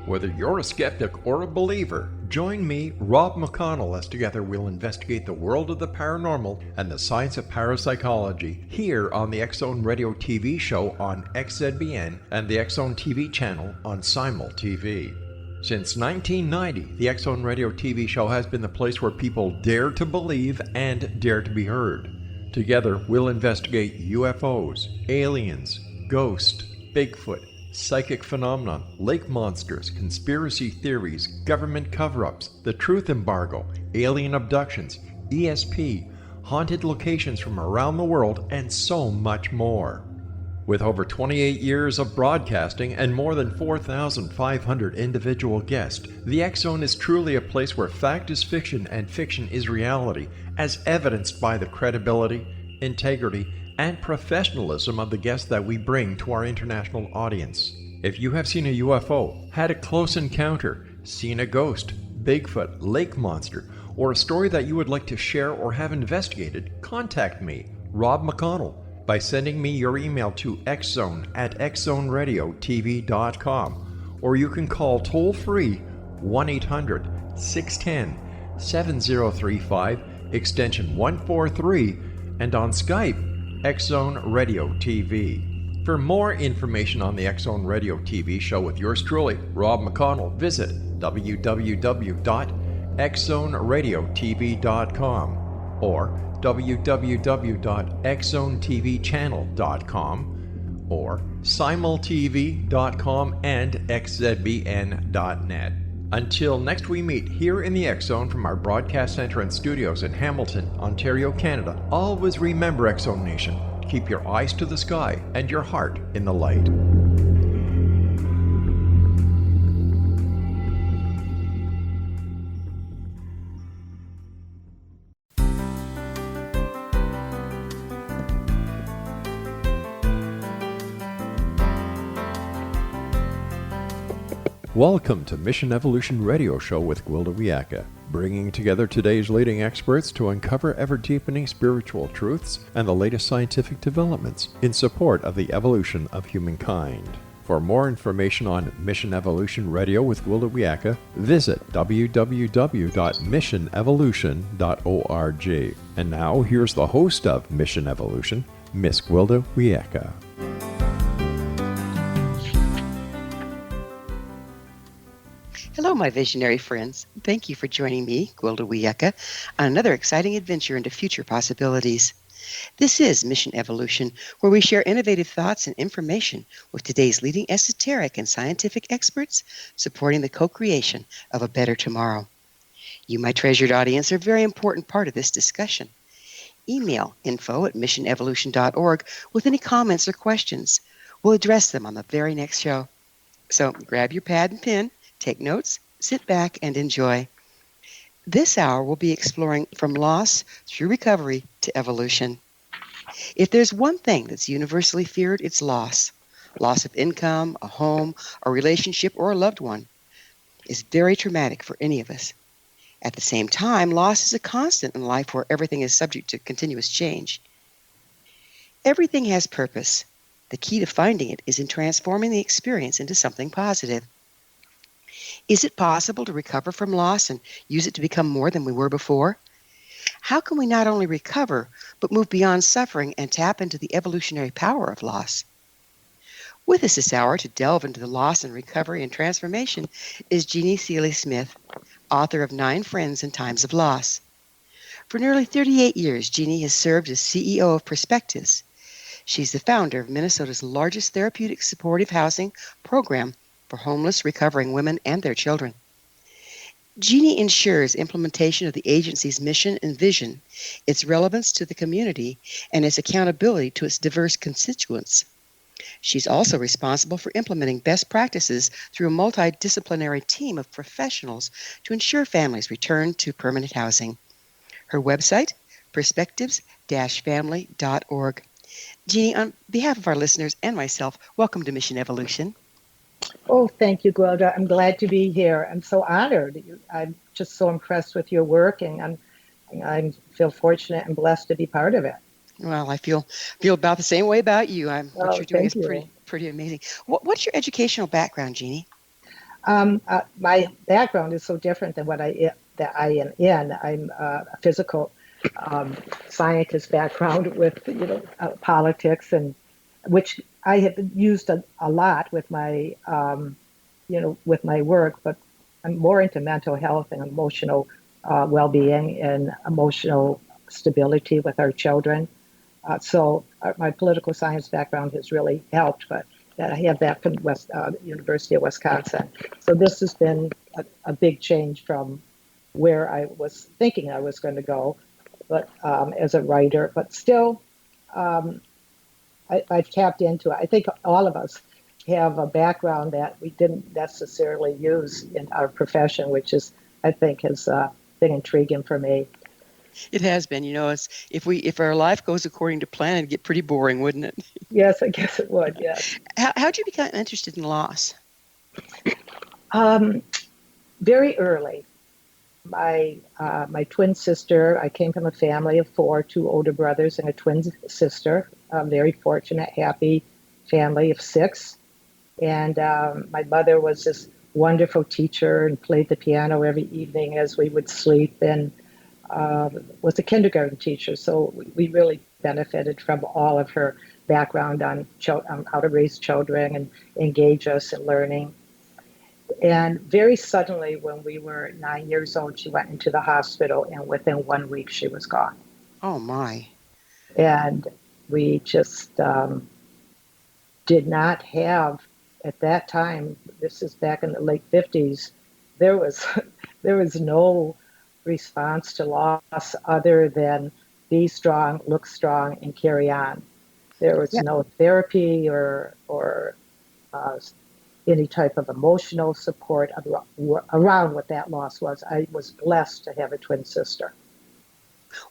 Whether you're a skeptic or a believer, join me, Rob McConnell, as together we'll investigate the world of the paranormal and the science of parapsychology here on the X-Zone Radio TV show on XZBN and the X-Zone TV channel on Simul TV. Since 1990, the X-Zone Radio TV show has been the place where people dare to believe and dare to be heard. Together, we'll investigate UFOs, aliens, ghosts, Bigfoot, psychic phenomenon, lake monsters, conspiracy theories, government cover-ups, the truth embargo, alien abductions, ESP, haunted locations from around the world, and so much more. With over 28 years of broadcasting and more than 4,500 individual guests, the X-Zone is truly a place where fact is fiction and fiction is reality, as evidenced by the credibility, integrity, and professionalism of the guests that we bring to our international audience. If you have seen a UFO, had a close encounter, seen a ghost, Bigfoot, lake monster, or a story that you would like to share or have investigated, contact me, Rob McConnell, by sending me your email to xzone@xzoneradiotv.com, or you can call toll-free 1-800-610-7035, extension 143, and on Skype, X-Zone Radio TV. For more information on the X-Zone Radio TV show with yours truly, Rob McConnell, visit www.xzoneradiotv.com or www.xzonetvchannel.com or simultv.com and xzbn.net. Until next we meet here in the X-Zone from our broadcast center and studios in Hamilton, Ontario, Canada, always remember, X-Zone Nation, keep your eyes to the sky and your heart in the light. Welcome to Mission Evolution Radio Show with Gwilda Wiyaka, bringing together today's leading experts to uncover ever-deepening spiritual truths and the latest scientific developments in support of the evolution of humankind. For more information on Mission Evolution Radio with Gwilda Wiyaka, visit www.missionevolution.org. And now, here's the host of Mission Evolution, Miss Gwilda Wiyaka. Hello, my visionary friends. Thank you for joining me, Gwilda Wiyaka, on another exciting adventure into future possibilities. This is Mission Evolution, where we share innovative thoughts and information with today's leading esoteric and scientific experts supporting the co-creation of a better tomorrow. You, my treasured audience, are a very important part of this discussion. Email info@missionevolution.org with any comments or questions. We'll address them on the very next show. So grab your pad and pen, take notes, sit back, and enjoy. This hour we'll be exploring from loss through recovery to evolution. If there's one thing that's universally feared, it's loss. Loss of income, a home, a relationship, or a loved one is very traumatic for any of us. At the same time, loss is a constant in life where everything is subject to continuous change. Everything has purpose. The key to finding it is in transforming the experience into something positive. Is it possible to recover from loss and use it to become more than we were before? How can we not only recover, but move beyond suffering and tap into the evolutionary power of loss? With us this hour to delve into the loss and recovery and transformation is Jeannie Seeley-Smith, author of 9 Friends in Times of Loss. For nearly 38 years, Jeannie has served as CEO of Perspectives. She's the founder of Minnesota's largest therapeutic supportive housing program for homeless, recovering women and their children. Jeannie ensures implementation of the agency's mission and vision, its relevance to the community, and its accountability to its diverse constituents. She's also responsible for implementing best practices through a multi-disciplinary team of professionals to ensure families return to permanent housing. Her website, perspectives-family.org. Jeannie, on behalf of our listeners and myself, welcome to Mission Evolution. Oh, thank you, Gwilda. I'm glad to be here. I'm so honored. I'm just so impressed with your work, and I feel fortunate and blessed to be part of it. Well, I feel about the same way about you. What you're doing is you. pretty amazing. What's your educational background, Jeannie? My background is so different than that I am in. I'm a physical scientist background with politics, and which I have used a lot with my with my work. But I'm more into mental health and emotional well-being and emotional stability with our children. My political science background has really helped, but I have that from University of Wisconsin. So this has been a big change from where I was thinking I was going to go, but as a writer, but still, um, I've tapped into it. I think all of us have a background that we didn't necessarily use in our profession, which is, I think, has been intriguing for me. It has been, it's if our life goes according to plan, it'd get pretty boring, wouldn't it? Yes, I guess it would. Yes. How'd you become interested in loss? Um, Very early. My twin sister. I came from a family of four, two older brothers and a twin sister. A very fortunate, happy family of six. And my mother was this wonderful teacher and played the piano every evening as we would sleep, and was a kindergarten teacher. So we really benefited from all of her background on how to raise children and engage us in learning. And very suddenly, when we were 9 years old, she went into the hospital, and within 1 week, she was gone. Oh, my. And we just did not have, at that time, this is back in the late 50s, there was, there was no response to loss other than be strong, look strong, and carry on. There was Yeah. no therapy or uh, any type of emotional support around what that loss was. I was blessed to have a twin sister.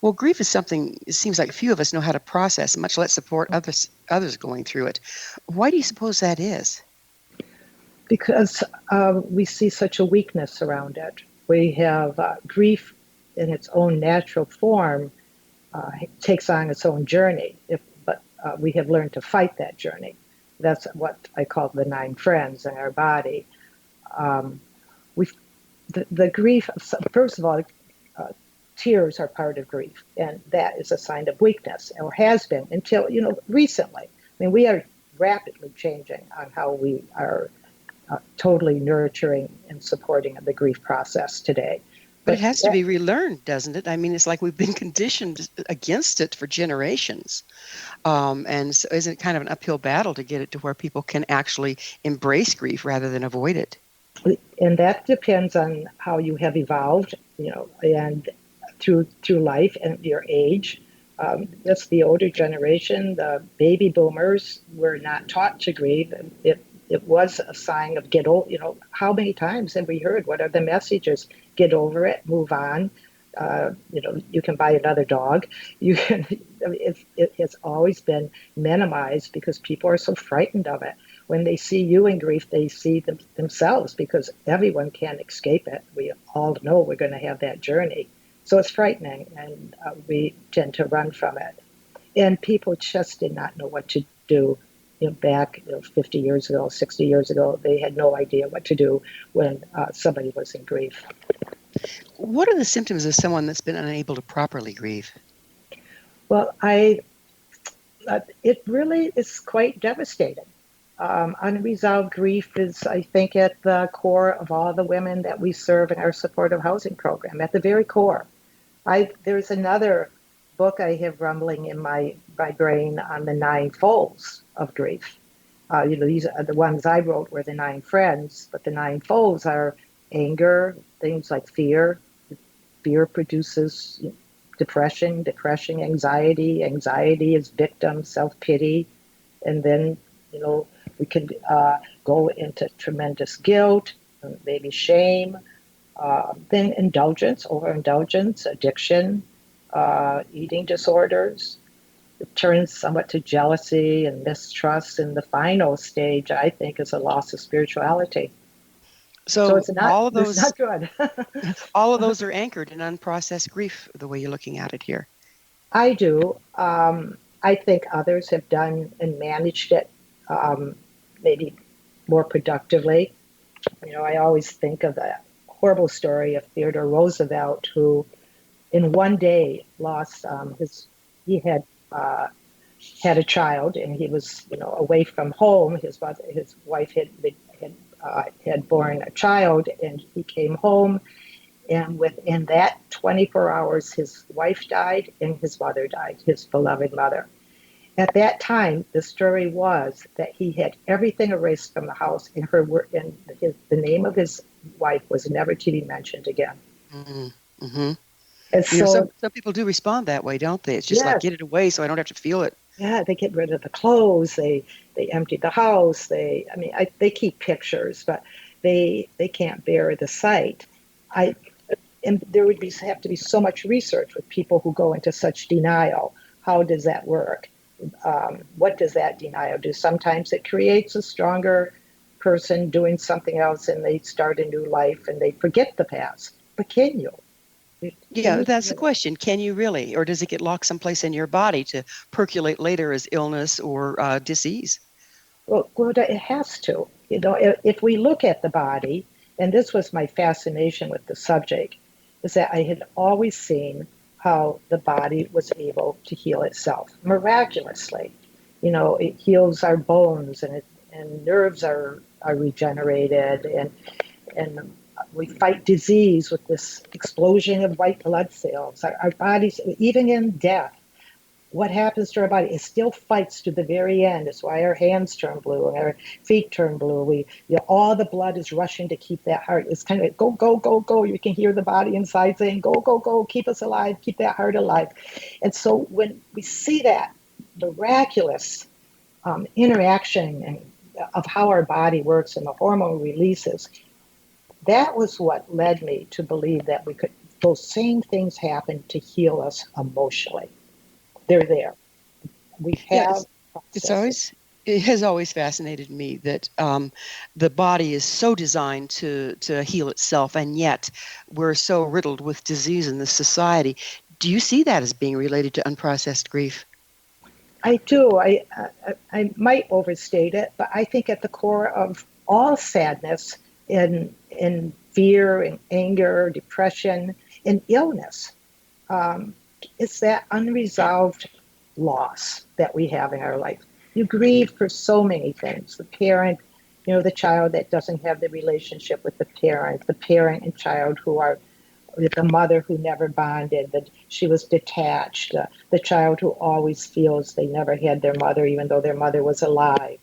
Well, grief is something it seems like few of us know how to process, much less support others going through it. Why do you suppose that is? Because we see such a weakness around it. We have grief in its own natural form takes on its own journey, but we have learned to fight that journey. That's what I call the nine friends in our body. Um, we, the grief, first of all, uh, tears are part of grief, and that is a sign of weakness, or has been until recently. I mean, we are rapidly changing on how we are totally nurturing and supporting the grief process today. But it But has to be relearned, doesn't it? I mean, it's like we've been conditioned against it for generations. And so isn't it kind of an uphill battle to get it to where people can actually embrace grief rather than avoid it? and that depends on how you have evolved, and through life and your age. That's the older generation. The baby boomers were not taught to grieve. It was a sign of get over. How many times have we heard? What are the messages? Get over it. Move on. You can buy another dog. You can. I mean, it has always been minimized because people are so frightened of it. When they see you in grief, they see themselves, because everyone can escape it. We all know we're going to have that journey. So it's frightening, and we tend to run from it. And people just did not know what to do. Back 50 years ago, 60 years ago, they had no idea what to do when somebody was in grief. What are the symptoms of someone that's been unable to properly grieve? Well, it really is quite devastating. Unresolved grief is, I think, at the core of all the women that we serve in our supportive housing program, at the very core. There's another book I have rumbling in my brain on the nine folds of grief. These are the ones I wrote were the nine friends, but the nine folds are anger, things like fear. Fear produces depression, anxiety is victim, self-pity, and then, we can go into tremendous guilt, maybe shame, then indulgence, overindulgence, addiction, eating disorders. It turns somewhat to jealousy and mistrust. And the final stage, I think, is a loss of spirituality. So So all of it's those not good. all of those are anchored in unprocessed grief, the way you're looking at it here. I do. I think others have done and managed it maybe more productively. I always think of that horrible story of Theodore Roosevelt, who in one day lost he had a child, and he was, away from home. His wife had born a child, and he came home, and within that 24 hours, his wife died and his mother died, his beloved mother. At that time, the story was that he had everything erased from the house, and the name of his wife was never to be mentioned again. Mm-hmm. Mm-hmm. And so, some people do respond that way, don't they? It's just like, get it away so I don't have to feel it. Yeah, they get rid of the clothes. They empty the house. They keep pictures, but they can't bear the sight. And there would have to be so much research with people who go into such denial. How does that work? What does that denial do? Sometimes it creates a stronger person doing something else, and they start a new life and they forget the past. But can you? Yeah, that's the question. Can you really? Or does it get locked someplace in your body to percolate later as illness or disease? Well, it has to. If we look at the body, and this was my fascination with the subject, is that I had always seen how the body was able to heal itself miraculously. It heals our bones, and nerves are regenerated, and we fight disease with this explosion of white blood cells. Our bodies, even in death, what happens to our body? It still fights to the very end. It's why our hands turn blue and our feet turn blue. All the blood is rushing to keep that heart. It's kind of go, go, go, go. You can hear the body inside saying, go, go, go, keep us alive, keep that heart alive. And so when we see that miraculous interaction of how our body works and the hormone releases, that was what led me to believe that those same things happen to heal us emotionally. They're there. We have. It has always fascinated me that the body is so designed to heal itself, and yet we're so riddled with disease in this society. Do you see that as being related to unprocessed grief? I do. I might overstate it, but I think at the core of all sadness and fear and anger, depression, and illness, it's that unresolved loss that we have in our life. You grieve for so many things. The parent, the child that doesn't have the relationship with the parent and child who are, the mother who never bonded, that she was detached, the child who always feels they never had their mother even though their mother was alive.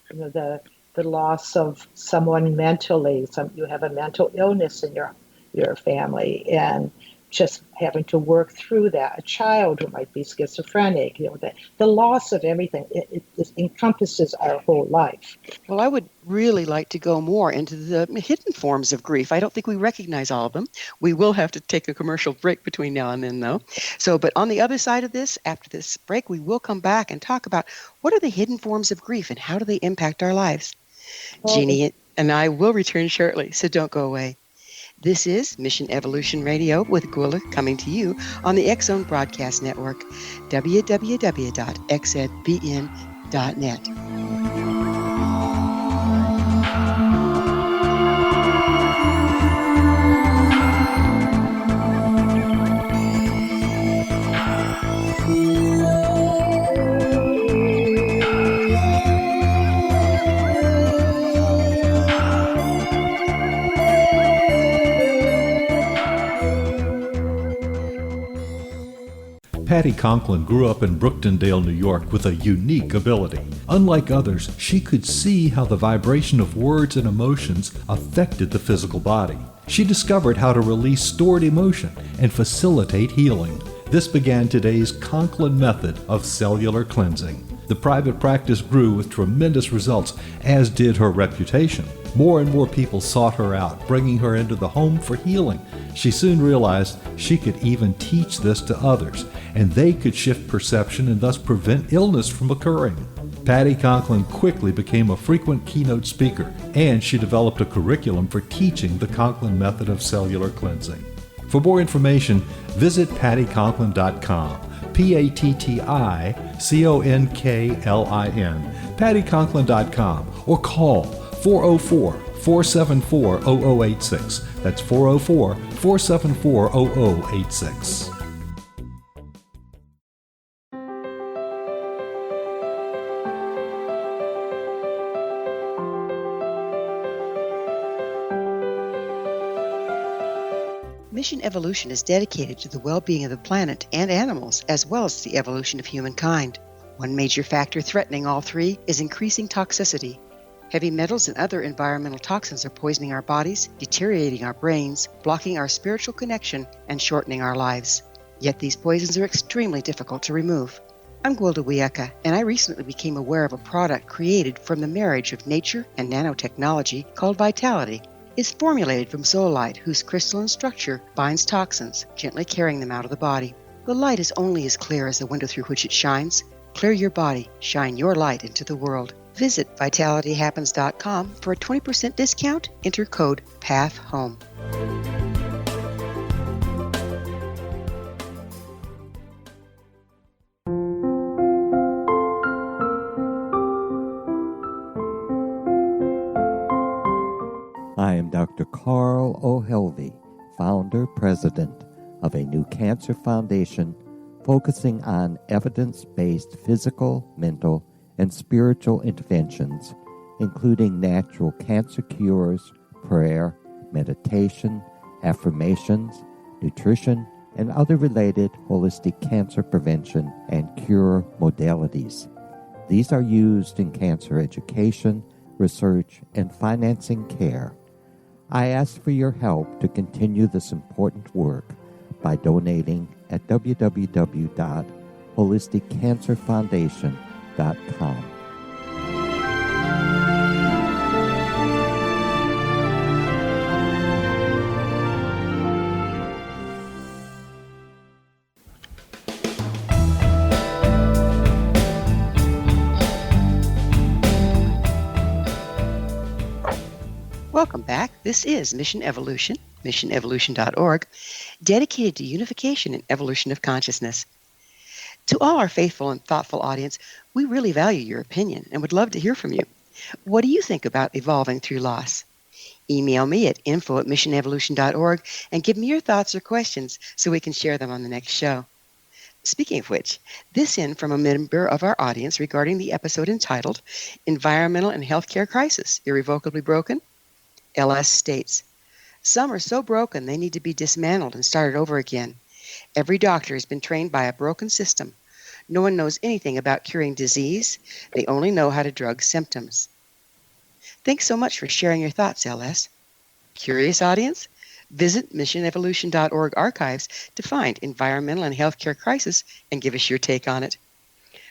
The loss of someone mentally. You have a mental illness in your family, and just having to work through that. A child who might be schizophrenic, the loss of everything, it encompasses our whole life. Well, I would really like to go more into the hidden forms of grief. I don't think we recognize all of them. We will have to take a commercial break between now and then, though. But on the other side of this, after this break, we will come back and talk about what are the hidden forms of grief and how do they impact our lives. Jeannie and I will return shortly, so don't go away. This is Mission Evolution Radio with Gwilda coming to you on the X-Zone Broadcast Network, www.xzbn.net. Patty Conklin grew up in Brooktondale, New York with a unique ability. Unlike others, she could see how the vibration of words and emotions affected the physical body. She discovered how to release stored emotion and facilitate healing. This began today's Conklin method of cellular cleansing. The private practice grew with tremendous results, as did her reputation. More and more people sought her out, bringing her into the home for healing. She soon realized she could even teach this to others, and they could shift perception and thus prevent illness from occurring. Patty Conklin quickly became a frequent keynote speaker, and she developed a curriculum for teaching the Conklin method of cellular cleansing. For more information, visit pattyconklin.com. PATTICONKLIN, pattyconklin.com, or call 404 404-474-0086. That's 404-474-0086. Mission Evolution is dedicated to the well-being of the planet and animals, as well as the evolution of humankind. One major factor threatening all three is increasing toxicity. Heavy metals and other environmental toxins are poisoning our bodies, deteriorating our brains, blocking our spiritual connection, and shortening our lives. Yet these poisons are extremely difficult to remove. I'm Gwilda Wiyaka, and I recently became aware of a product created from the marriage of nature and nanotechnology called Vitality. It's formulated from zoolite, whose crystalline structure binds toxins, gently carrying them out of the body. The light is only as clear as the window through which it shines. Clear your body, shine your light into the world. Visit vitalityhappens.com for a 20% discount. Enter code PATHHOME. I am Dr. Carl O'Helvey, founder, president of a new cancer foundation focusing on evidence-based physical, mental, and spiritual interventions, including natural cancer cures, prayer, meditation, affirmations, nutrition, and other related holistic cancer prevention and cure modalities. These are used in cancer education, research, and financing care. I ask for your help to continue this important work by donating at www.holisticcancerfoundation.com. Welcome back. This is Mission Evolution, missionevolution.org, dedicated to unification and evolution of consciousness. To all our faithful and thoughtful audience, we really value your opinion and would love to hear from you. What do you think about evolving through loss? Email me at info@missionevolution.org and give me your thoughts or questions so we can share them on the next show. Speaking of which, this in from a member of our audience regarding the episode entitled Environmental and Healthcare Crisis, Irrevocably Broken. LS states, some are so broken they need to be dismantled and started over again. Every doctor has been trained by a broken system. No one knows anything about curing disease. They only know how to drug symptoms. Thanks so much for sharing your thoughts, LS. Curious audience? Visit missionevolution.org archives to find Environmental and Healthcare Crisis and give us your take on it.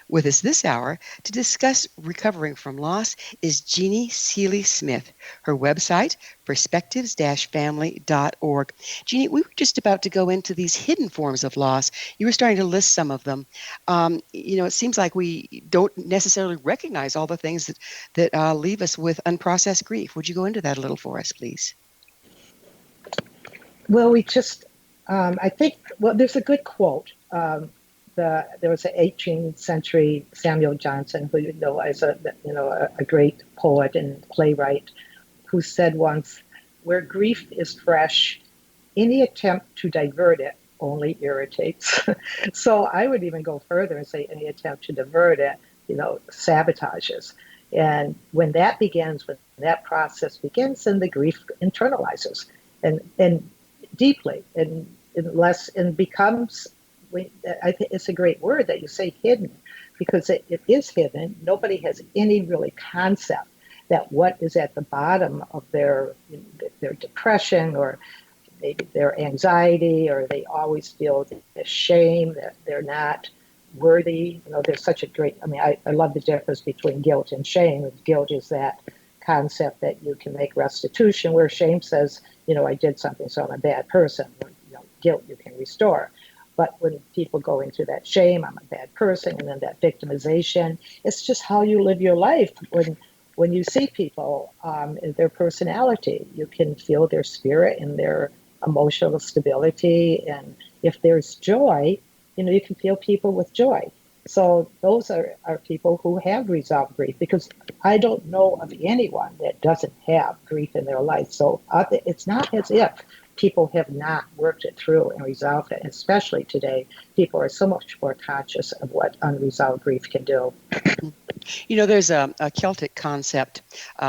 With us this hour to discuss recovering from loss is Jeannie Seeley-Smith. Her website, perspectives-family.org. Jeannie, we were just about to go into these hidden forms of loss. You were starting to list some of them. It seems like we don't necessarily recognize all the things that leave us with unprocessed grief. Would you go into that a little for us, please? Well, there's a good quote. There was an 18th century Samuel Johnson, who you know as a great poet and playwright, who said once, "Where grief is fresh, any attempt to divert it only irritates." So I would even go further and say any attempt to divert it, sabotages. And when that begins, when that process begins, then the grief internalizes and deeply and becomes. I think it's a great word that you say hidden, because it is hidden. Nobody has any really concept that what is at the bottom of their depression or maybe their anxiety, or they always feel the shame that they're not worthy. There's such a great, I love the difference between guilt and shame. Guilt is that concept that you can make restitution, where shame says, I did something, so I'm a bad person. Guilt you can restore. But when people go into that shame, I'm a bad person, and then that victimization, it's just how you live your life. When you see people, their personality, you can feel their spirit and their emotional stability. And if there's joy, you can feel people with joy. So those are people who have resolved grief, because I don't know of anyone that doesn't have grief in their life. So it's not as if people have not worked it through and resolved it. Especially today, people are so much more conscious of what unresolved grief can do. You know, there's a Celtic concept,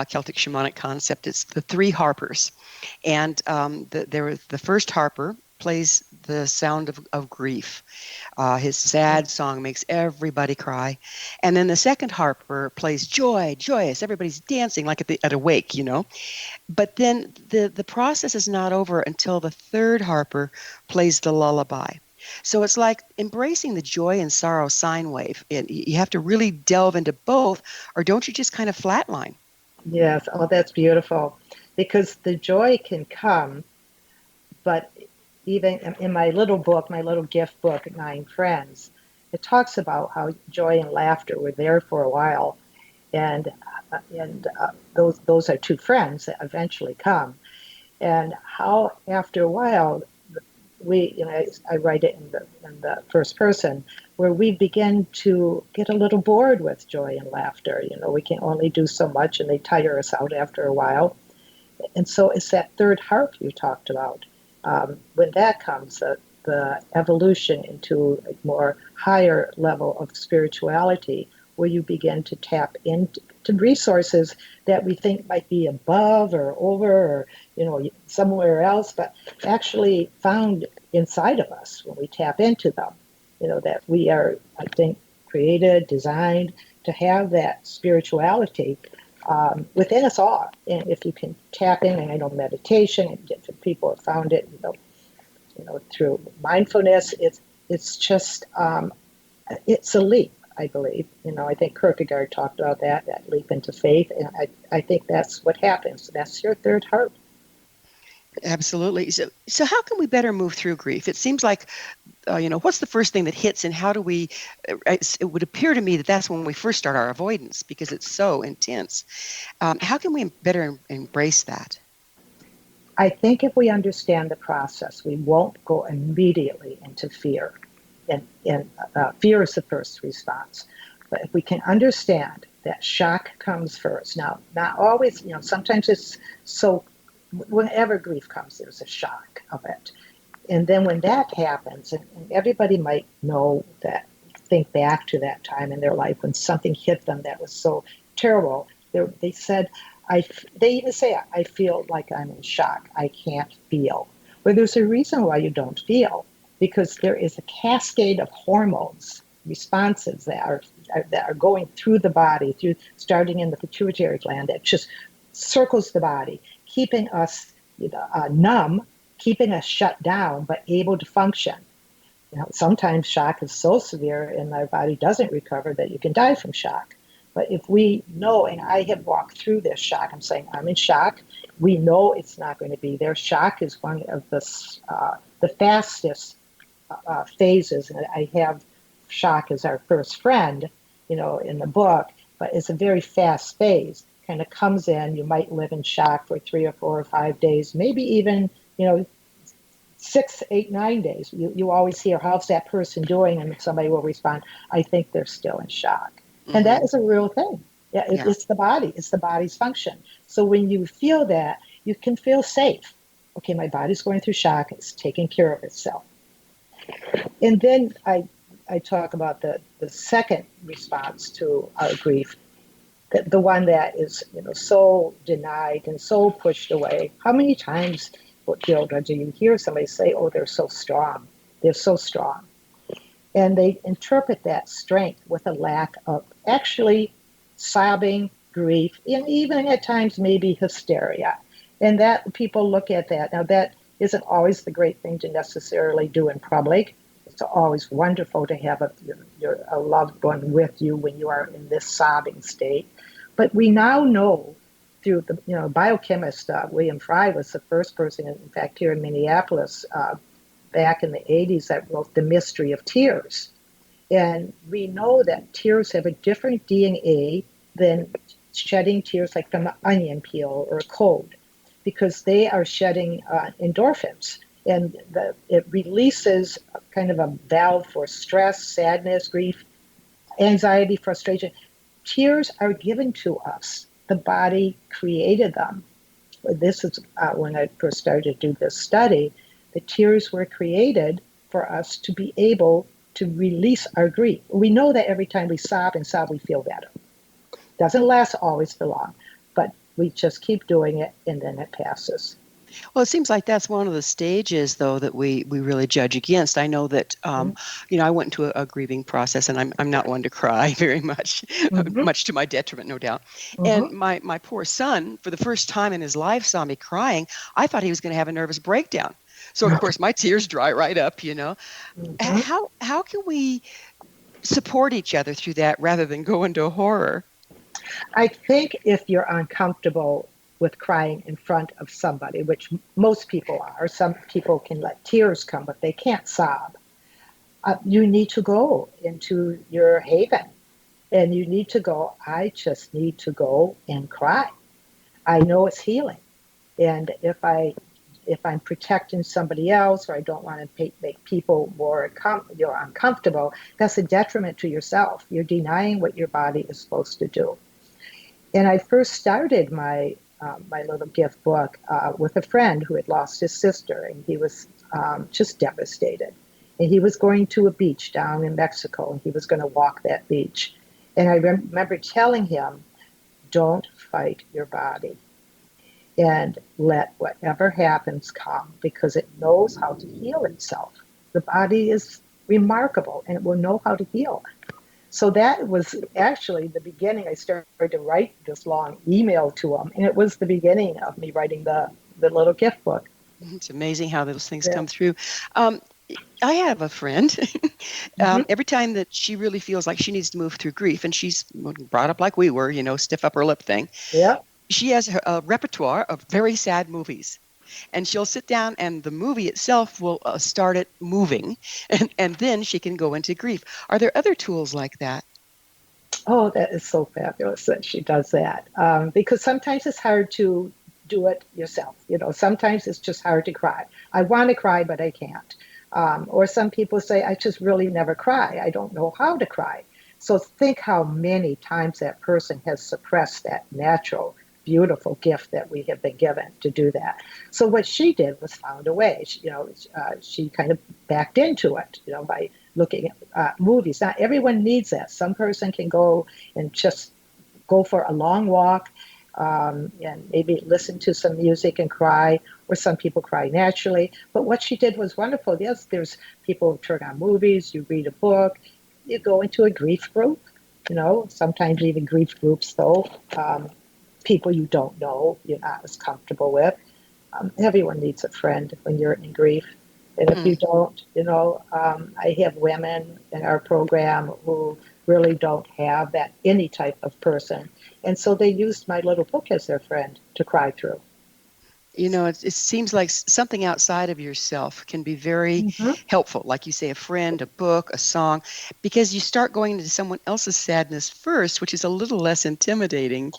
Celtic shamanic concept. It's the three harpers. And the first harper plays the sound of grief. His sad song makes everybody cry. And then the second harper plays joy, joyous. Everybody's dancing like at a wake, you know. But then the process is not over until the third harper plays the lullaby. So it's like embracing the joy and sorrow sine wave. You have to really delve into both, or don't you just kind of flatline? Yes, oh, that's beautiful. Because the joy can come, but even in my little book, my little gift book, Nine Friends, it talks about how joy and laughter were there for a while, and those are two friends that eventually come, and how after a while I write it in the first person, where we begin to get a little bored with joy and laughter. You know, we can only do so much, and they tire us out after a while. And so it's that third harp you talked about. When that comes, the evolution into a more higher level of spirituality, where you begin to tap into resources that we think might be above or over or, you know, somewhere else, but actually found inside of us when we tap into them. You know, that we are, I think, created, designed to have that spirituality within us all. And if you can tap in, and I know meditation, and different people have found it, you know, through mindfulness, it's just it's a leap, I believe. You know, I think Kierkegaard talked about that leap into faith, and I think that's what happens. That's your third harp. Absolutely. So how can we better move through grief? It seems like, you know, what's the first thing that hits, and how do we? It would appear to me that that's when we first start our avoidance, because it's so intense. How can we better embrace that? I think if we understand the process, we won't go immediately into fear. And fear is the first response. But if we can understand that shock comes first. Now, not always, you know, sometimes it's so, whenever grief comes, there's a shock of it. And then when that happens, and everybody might know that, think back to that time in their life when something hit them that was so terrible. They said, they even say, I feel like I'm in shock. I can't feel. Well, there's a reason why you don't feel, because there is a cascade of hormones, responses that are going through the body, starting in the pituitary gland, that just circles the body, keeping us numb, keeping us shut down, but able to function. You know, sometimes shock is so severe and our body doesn't recover that you can die from shock. But if we know, and I have walked through this shock, I'm saying I'm in shock, we know it's not going to be there. Shock is one of the fastest phases, and I have shock as our first friend, you know, in the book, but it's a very fast phase. Kind of comes in, you might live in shock for 3 or 4 or 5 days, maybe even, you know, 6, 8, 9 days. You always hear, how's that person doing? And somebody will respond, I think they're still in shock. Mm-hmm. And that is a real thing. It's the body. It's the body's function. So when you feel that, you can feel safe. Okay, my body's going through shock. It's taking care of itself. And then I talk about the second response to our grief, the one that is, you know, so denied and so pushed away. How many times, Gilda, do you hear somebody say, oh, they're so strong. They're so strong. And they interpret that strength with a lack of actually sobbing, grief, and even at times maybe hysteria. And that people look at that. Now, that isn't always the great thing to necessarily do in public. It's always wonderful to have a loved one with you when you are in this sobbing state. But we now know through the biochemist William Fry was the first person, in fact, here in Minneapolis back in the 80s that wrote The Mystery of Tears. And we know that tears have a different DNA than shedding tears like from an onion peel or a cold, because they are shedding endorphins. And it releases kind of a valve for stress, sadness, grief, anxiety, frustration. Tears are given to us. The body created them. This is when I first started to do this study. The tears were created for us to be able to release our grief. We know that every time we sob and sob, we feel better. Doesn't last always for long, but we just keep doing it and then it passes. Well, it seems like that's one of the stages, though, that we really judge against. I know that, I went into a grieving process, and I'm not one to cry very much, much to my detriment, no doubt. And my poor son, for the first time in his life, saw me crying. I thought he was going to have a nervous breakdown. So, of course, my tears dry right up, How can we support each other through that rather than go into horror? I think if you're uncomfortable with crying in front of somebody, which most people are. Some people can let tears come, but they can't sob. You need to go into your haven, and you need to go, I just need to go and cry. I know it's healing. And if I'm protecting somebody else, or I don't want to make people more you're uncomfortable, that's a detriment to yourself. You're denying what your body is supposed to do. And I first started my little gift book with a friend who had lost his sister, and he was just devastated. And he was going to a beach down in Mexico, and he was going to walk that beach. And I remember telling him, don't fight your body, and let whatever happens come, because it knows how to heal itself. The body is remarkable, and it will know how to heal. So that was actually the beginning. I started to write this long email to him, and it was the beginning of me writing the little gift book. It's amazing how those things come through. I have a friend, every time that she really feels like she needs to move through grief, and she's brought up like we were, stiff upper lip thing. Yeah. She has a repertoire of very sad movies. And she'll sit down, and the movie itself will start it moving, and then she can go into grief. Are there other tools like that? Oh, that is so fabulous that she does that. Because sometimes it's hard to do it yourself. Sometimes it's just hard to cry. I want to cry, but I can't. Or some people say, I just really never cry. I don't know how to cry. So think how many times that person has suppressed that natural, beautiful gift that we have been given to do that. So what she did was found a way. She kind of backed into it, by looking at movies. Not everyone needs that. Some person can go and just go for a long walk and maybe listen to some music and cry, or some people cry naturally. But what she did was wonderful. Yes, there's people who turn on movies, you read a book, you go into a grief group, sometimes even grief groups, though. People you don't know, you're not as comfortable with. Everyone needs a friend when you're in grief. And if you don't, I have women in our program who really don't have that, any type of person. And so they used my little book as their friend to cry through. It seems like something outside of yourself can be very helpful. Like you say, a friend, a book, a song, because you start going into someone else's sadness first, which is a little less intimidating,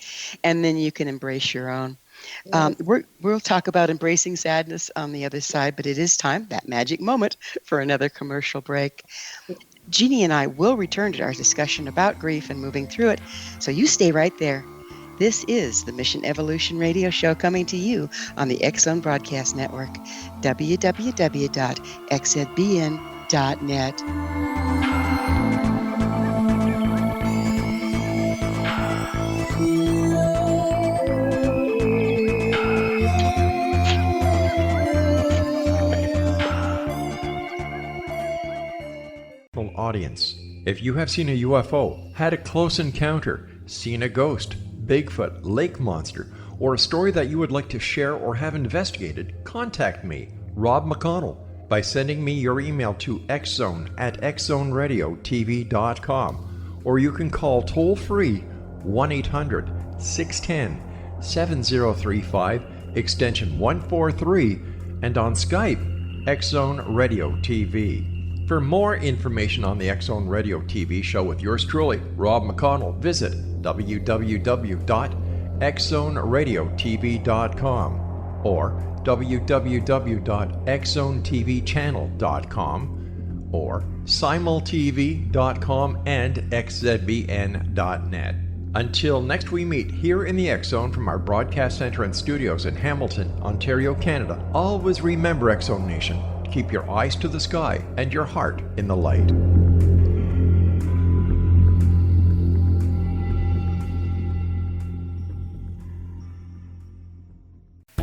and then you can embrace your own. We'll talk about embracing sadness on the other side, but it is time, that magic moment, for another commercial break. Jeannie and I will return to our discussion about grief and moving through it, so you stay right there. This is the Mission Evolution Radio Show, coming to you on the X-Zone Broadcast Network, www.xzbn.net. Audience. If you have seen a UFO, had a close encounter, seen a ghost, Bigfoot, lake monster, or a story that you would like to share or have investigated, contact me, Rob McConnell, by sending me your email to xzone@xzoneradiotv.com, or you can call toll-free 1-800-610-7035, extension 143, and on Skype, X-Zone Radio TV. For more information on the X-Zone Radio TV show with yours truly, Rob McConnell, visit www.xzoneradiotv.com or www.xzonetvchannel.com or simultv.com and xzbn.net. Until next we meet here in the X Zone from our broadcast center and studios in Hamilton, Ontario, Canada, always remember, X Zone Nation, keep your eyes to the sky and your heart in the light.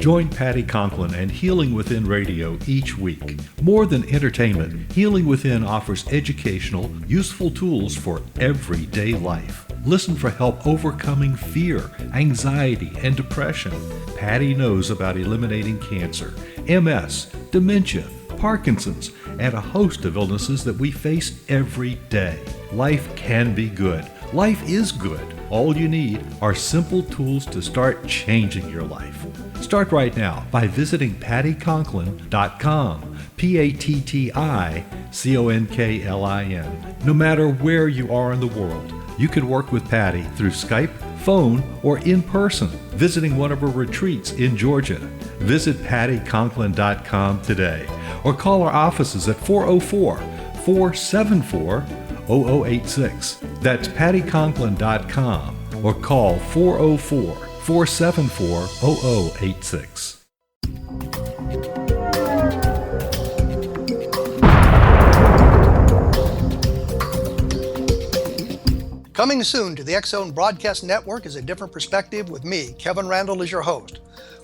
Join Patty Conklin and Healing Within Radio each week. More than entertainment, Healing Within offers educational, useful tools for everyday life. Listen for help overcoming fear, anxiety, and depression. Patty knows about eliminating cancer, MS, dementia, Parkinson's, and a host of illnesses that we face every day. Life can be good. Life is good. All you need are simple tools to start changing your life. Start right now by visiting pattyconklin.com, PATTICONKLIN. No matter where you are in the world, you can work with Patty through Skype, phone, or in person, visiting one of her retreats in Georgia. Visit pattyconklin.com today or call our offices at 404-474-0086. That's pattyconklin.com or call 404-474-0086. Coming soon to the X Zone Broadcast Network is A Different Perspective with me, Kevin Randall, as your host.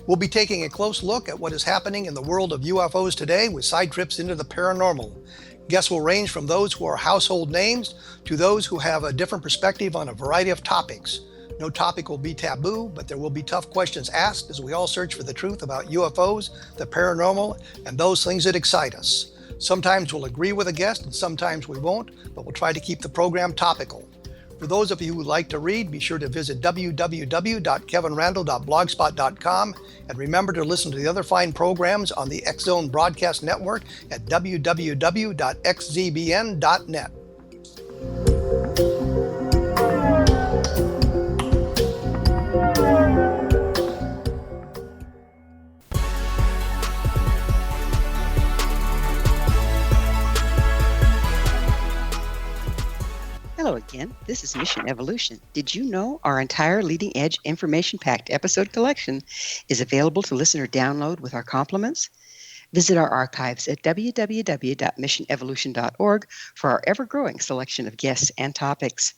We'll be taking a close look at what is happening in the world of UFOs today with side trips into the paranormal. Guests will range from those who are household names to those who have a different perspective on a variety of topics. No topic will be taboo, but there will be tough questions asked as we all search for the truth about UFOs, the paranormal, and those things that excite us. Sometimes we'll agree with a guest and sometimes we won't, but we'll try to keep the program topical. For those of you who would like to read, be sure to visit www.kevinrandall.blogspot.com and remember to listen to the other fine programs on the X Zone Broadcast Network at www.xzbn.net. Hello again. This is Mission Evolution. Did you know our entire leading edge information-packed episode collection is available to listen or download with our compliments? Visit our archives at www.missionevolution.org for our ever-growing selection of guests and topics.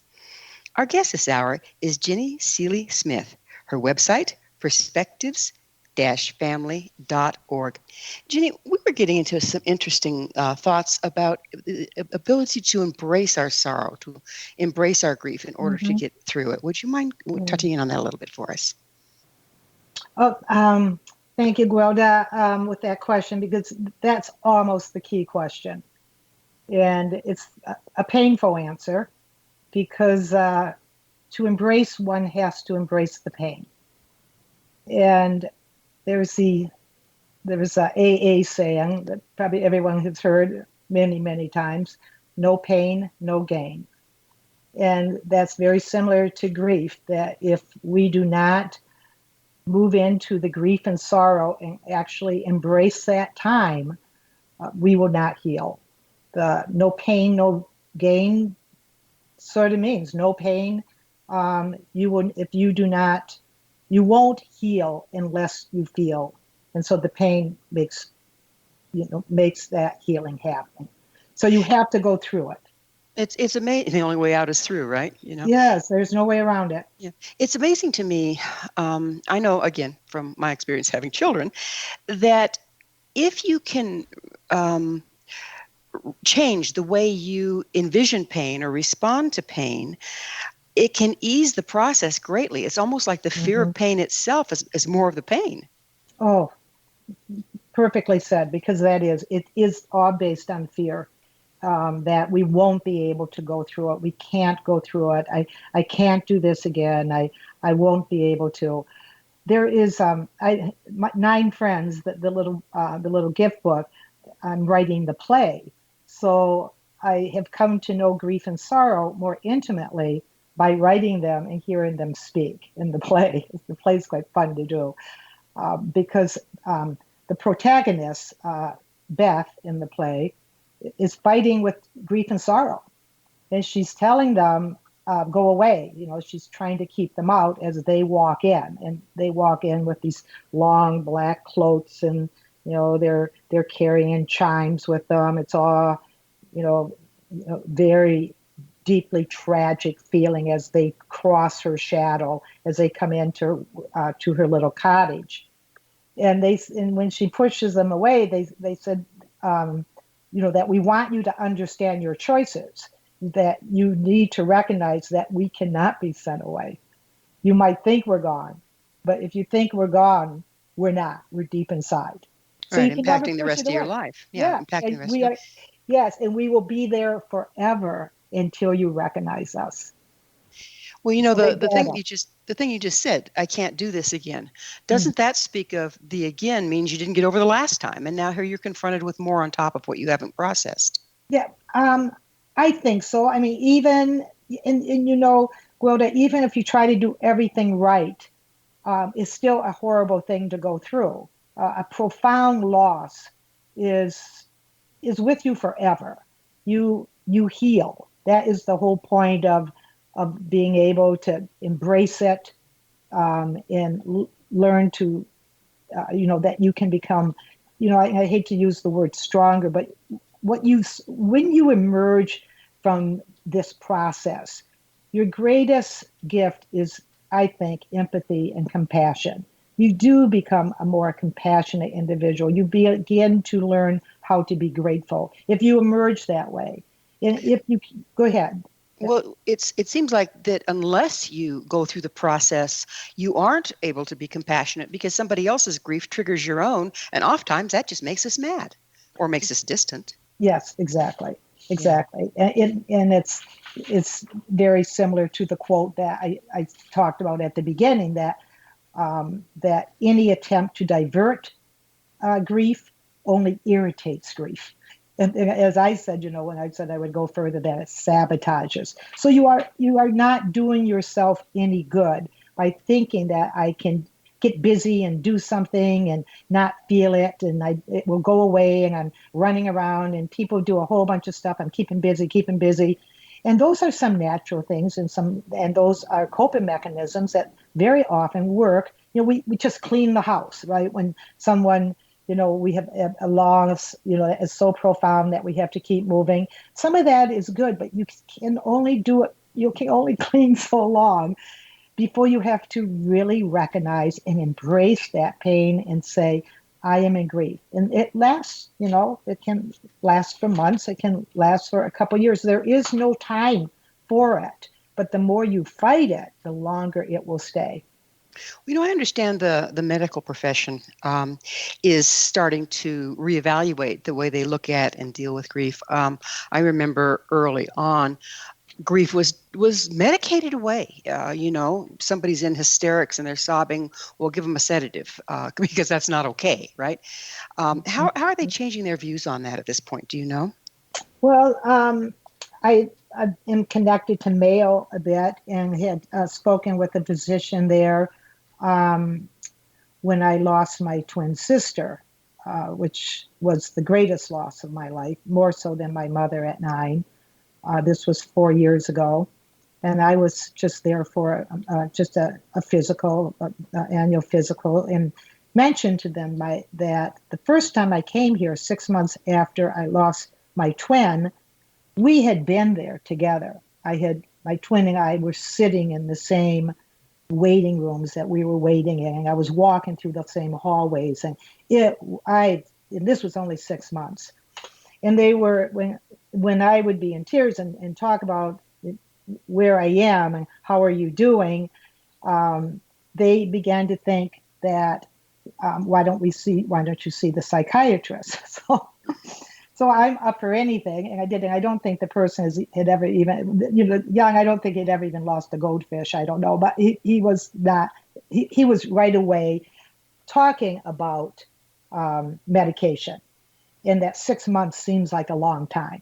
Our guest this hour is Jeannie Seeley-Smith. Her website, perspectives-family.org. Jeannie, we were getting into some interesting thoughts about the ability to embrace our sorrow, to embrace our grief in order to get through it. Would you mind touching in on that a little bit for us? Thank you, Gwilda, with that question, because that's almost the key question. And it's a painful answer because to embrace, one has to embrace the pain. And there's a AA saying that probably everyone has heard many, many times: no pain, no gain. And that's very similar to grief, that if we do not move into the grief and sorrow and actually embrace that time, we will not heal. The no pain, no gain sort of means no pain. You won't heal unless you feel. And so the pain makes that healing happen. So you have to go through it. It's amazing. The only way out is through, right? Yes, there's no way around it. Yeah, it's amazing to me. I know, again, from my experience having children, that if you can change the way you envision pain or respond to pain, it can ease the process greatly. It's almost like the fear of pain itself is more of the pain. Oh, perfectly said, because it is all based on fear. That we won't be able to go through it. We can't go through it. I can't do this again. I won't be able to. There is 9 Friends, the little gift book. I'm writing the play, so I have come to know grief and sorrow more intimately by writing them and hearing them speak in the play. The play's quite fun to do because the protagonist, Beth, in the play, is fighting with grief and sorrow. And she's telling them, go away. She's trying to keep them out as they walk in. And they walk in with these long black cloaks, and, they're carrying chimes with them. It's all, very deeply tragic feeling as they cross her shadow, as they come into to her little cottage. And when she pushes them away, they said, that we want you to understand your choices, that you need to recognize that we cannot be sent away. You might think we're gone, but if you think we're gone, we're not. We're deep inside. So right, you can never impacting the push rest it of your away. life. Yeah, impacting the rest of we your are, yes, and we will be there forever until you recognize us. Well, So the thing you just said, I can't do this again. Doesn't that speak of the again means you didn't get over the last time, and now here you're confronted with more on top of what you haven't processed? Yeah, I think so. I mean, even and Gwilda, even if you try to do everything right, it's still a horrible thing to go through. A profound loss is with you forever. You heal. That is the whole point of being able to embrace it, and learn to, that you can become, I hate to use the word stronger, but when you emerge from this process, your greatest gift is, I think, empathy and compassion. You do become a more compassionate individual. You begin to learn how to be grateful if you emerge that way. And if you go ahead. Well, it seems like that unless you go through the process, you aren't able to be compassionate because somebody else's grief triggers your own, and oftentimes that just makes us mad or makes us distant. Yes, exactly. Yeah. And it's very similar to the quote that I talked about at the beginning, that any attempt to divert grief only irritates grief. And as I said, when I said I would go further, that it sabotages. So you are not doing yourself any good by thinking that I can get busy and do something and not feel it, and it will go away, and I'm running around and people do a whole bunch of stuff. I'm keeping busy. And those are some natural things, and those are coping mechanisms that very often work. We just clean the house, right? When someone, we have a loss, that is so profound that we have to keep moving. Some of that is good, but you can only do it. You can only clean so long before you have to really recognize and embrace that pain and say, I am in grief. And it lasts, it can last for months. It can last for a couple of years. There is no time for it. But the more you fight it, the longer it will stay. I understand the medical profession is starting to reevaluate the way they look at and deal with grief. I remember early on, grief was medicated away. Somebody's in hysterics and they're sobbing. We'll give them a sedative because that's not okay, right? How are they changing their views on that at this point? Do you know? Well, I am connected to Mayo a bit and had spoken with a physician there when I lost my twin sister, which was the greatest loss of my life, more so than my mother at 9. This was 4 years ago, and I was just there for just a physical, annual physical, and mentioned to them that the first time I came here, 6 months after I lost my twin, we had been there together. My twin and I were sitting in the same waiting rooms that we were waiting in, and I was walking through the same hallways, and this was only 6 months. And they were, when I would be in tears and talk about where I am and how are you doing, they began to think that, why don't you see the psychiatrist? So I'm up for anything, and I did. And I don't think the person had ever even, young, I don't think he'd ever even lost a goldfish. I don't know, but he was not, he was right away talking about medication. And that 6 months seems like a long time.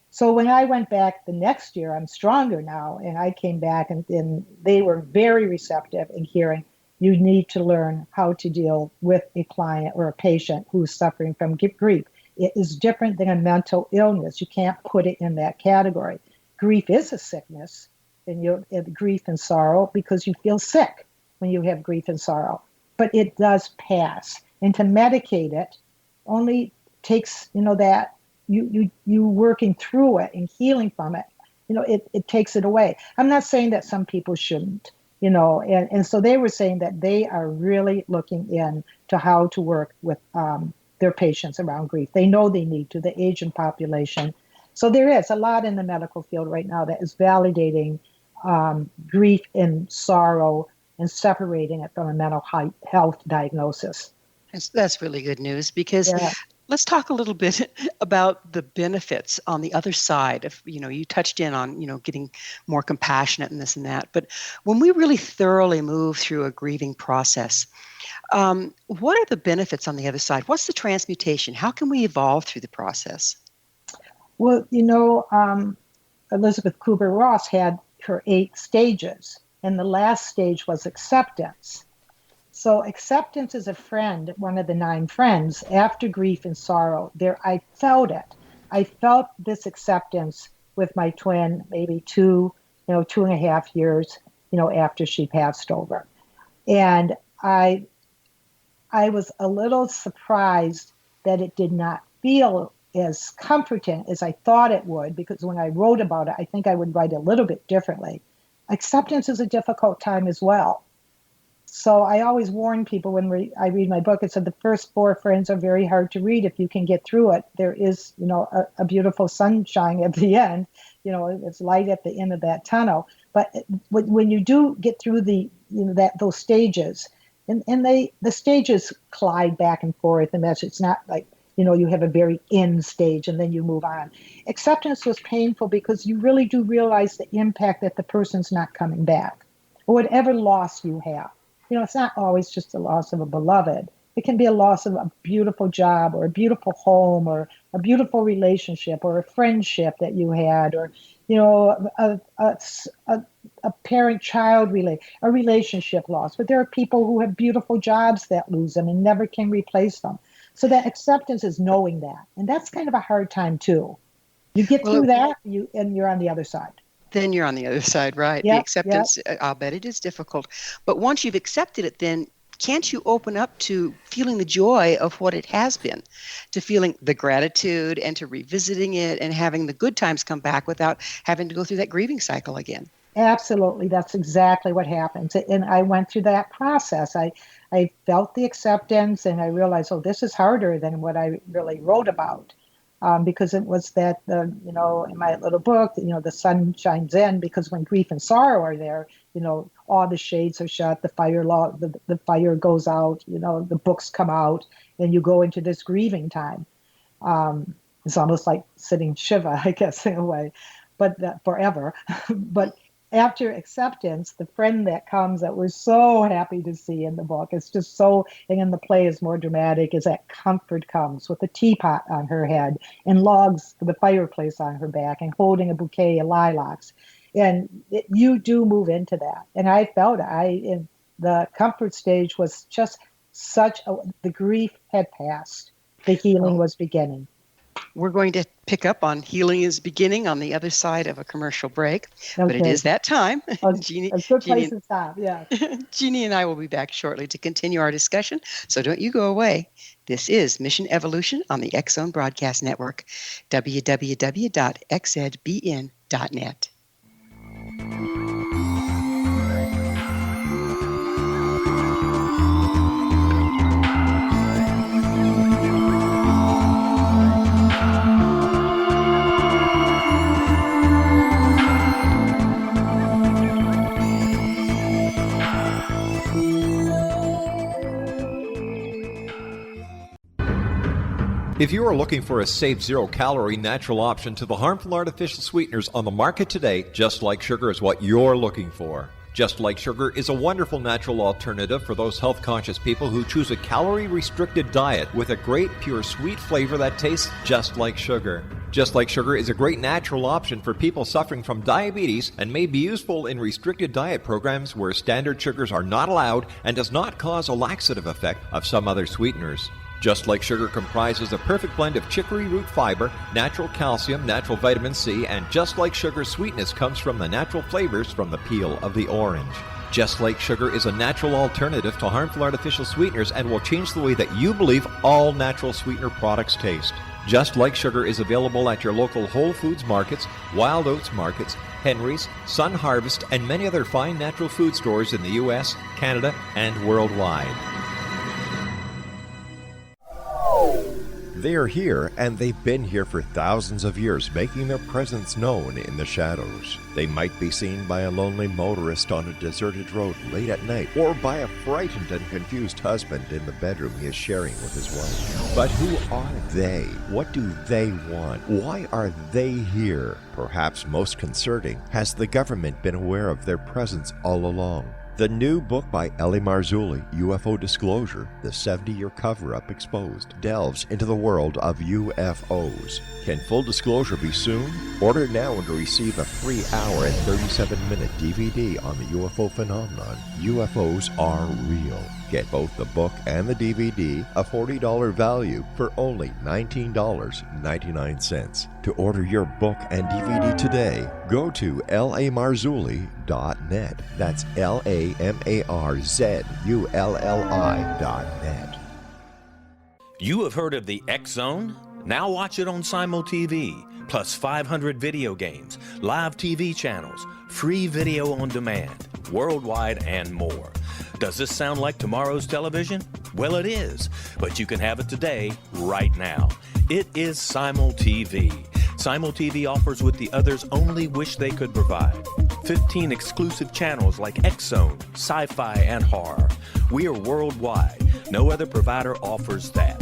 So when I went back the next year, I'm stronger now, and I came back, and they were very receptive in hearing, you need to learn how to deal with a client or a patient who's suffering from grief. It is different than a mental illness. You can't put it in that category. Grief is a sickness, and you have grief and sorrow because you feel sick when you have grief and sorrow. But it does pass. And to medicate it only takes, that you working through it and healing from it, it takes it away. I'm not saying that some people shouldn't, and so they were saying that they are really looking into how to work with their patients around grief. They know they need to, the Asian population. So there is a lot in the medical field right now that is validating grief and sorrow and separating it from a mental health diagnosis. That's really good news because let's talk a little bit about the benefits on the other side of, you touched in on, getting more compassionate and this and that. But when we really thoroughly move through a grieving process, what are the benefits on the other side? What's the transmutation? How can we evolve through the process? Well, Elizabeth Kubler-Ross had her 8 stages, and the last stage was acceptance. So acceptance is a friend, one of the 9 friends. After grief and sorrow, I felt it. I felt this acceptance with my twin, maybe 2.5 years, after she passed over. And I was a little surprised that it did not feel as comforting as I thought it would, because when I wrote about it, I think I would write a little bit differently. Acceptance is a difficult time as well. So I always warn people when I read my book, it said the first 4 friends are very hard to read. If you can get through it, there is, a beautiful sunshine at the end. It's light at the end of that tunnel. But when you do get through those stages, and the stages collide back and forth, and it's not like, you have a very end stage and then you move on. Acceptance was painful because you really do realize the impact that the person's not coming back, or whatever loss you have. It's not always just the loss of a beloved. It can be a loss of a beautiful job or a beautiful home or a beautiful relationship or a friendship that you had, or, a parent-child relationship loss. But there are people who have beautiful jobs that lose them and never can replace them. So that acceptance is knowing that. And that's kind of a hard time too. You get through that and you're on the other side. Then you're on the other side, right? Yep, the acceptance, I'll bet it is difficult. But once you've accepted it, then can't you open up to feeling the joy of what it has been, to feeling the gratitude and to revisiting it and having the good times come back without having to go through that grieving cycle again? Absolutely. That's exactly what happens. And I went through that process. I felt the acceptance and I realized, this is harder than what I really wrote about. Because it was that, in my little book, the sun shines in, because when grief and sorrow are there, all the shades are shut, the fire goes out, the books come out, and you go into this grieving time. It's almost like sitting Shiva, I guess, in a way, but forever. But after acceptance, the friend that comes that we're so happy to see in the book, it's just so, and in the play is more dramatic, is that Comfort comes with a teapot on her head and logs for the fireplace on her back and holding a bouquet of lilacs. And you do move into that. And I felt in the Comfort stage was just the grief had passed. The healing was beginning. We're going to pick up on healing is beginning on the other side of a commercial break, but it is that time. Jeannie, a good place to stop, yeah. Jeannie and I will be back shortly to continue our discussion, so don't you go away. This is Mission Evolution on the X Zone Broadcast Network, www.xedbn.net. If you are looking for a safe, zero-calorie natural option to the harmful artificial sweeteners on the market today, Just Like Sugar is what you're looking for. Just Like Sugar is a wonderful natural alternative for those health-conscious people who choose a calorie-restricted diet with a great, pure, sweet flavor that tastes just like sugar. Just Like Sugar is a great natural option for people suffering from diabetes and may be useful in restricted diet programs where standard sugars are not allowed and does not cause a laxative effect of some other sweeteners. Just Like Sugar comprises a perfect blend of chicory root fiber, natural calcium, natural vitamin C, and Just Like Sugar's sweetness comes from the natural flavors from the peel of the orange. Just Like Sugar is a natural alternative to harmful artificial sweeteners and will change the way that you believe all natural sweetener products taste. Just Like Sugar is available at your local Whole Foods markets, Wild Oats markets, Henry's, Sun Harvest, and many other fine natural food stores in the U.S., Canada, and worldwide. They are here, and they've been here for thousands of years, making their presence known in the shadows. They might be seen by a lonely motorist on a deserted road late at night, or by a frightened and confused husband in the bedroom he is sharing with his wife. But who are they? What do they want? Why are they here? Perhaps most concerning, has the government been aware of their presence all along? The new book by Ellie Marzulli, UFO Disclosure, the 70-year cover-up exposed, delves into the world of UFOs. Can full disclosure be soon? Order now and receive a free hour and 37-minute DVD on the UFO phenomenon. UFOs are real. Get both the book and the DVD, a $40 value, for only $19.99. To order your book and DVD today, go to lamarzulli.net. That's LAMARZULLI.net. You have heard of the X Zone? Now watch it on Simul TV, plus 500 video games, live TV channels, free video on demand, worldwide, and more. Does this sound like tomorrow's television? Well, it is, but you can have it today, right now. It is Simul TV. Simul TV offers what the others only wish they could provide. 15 exclusive channels like X Zone, sci-fi, and horror. We are worldwide. No other provider offers that.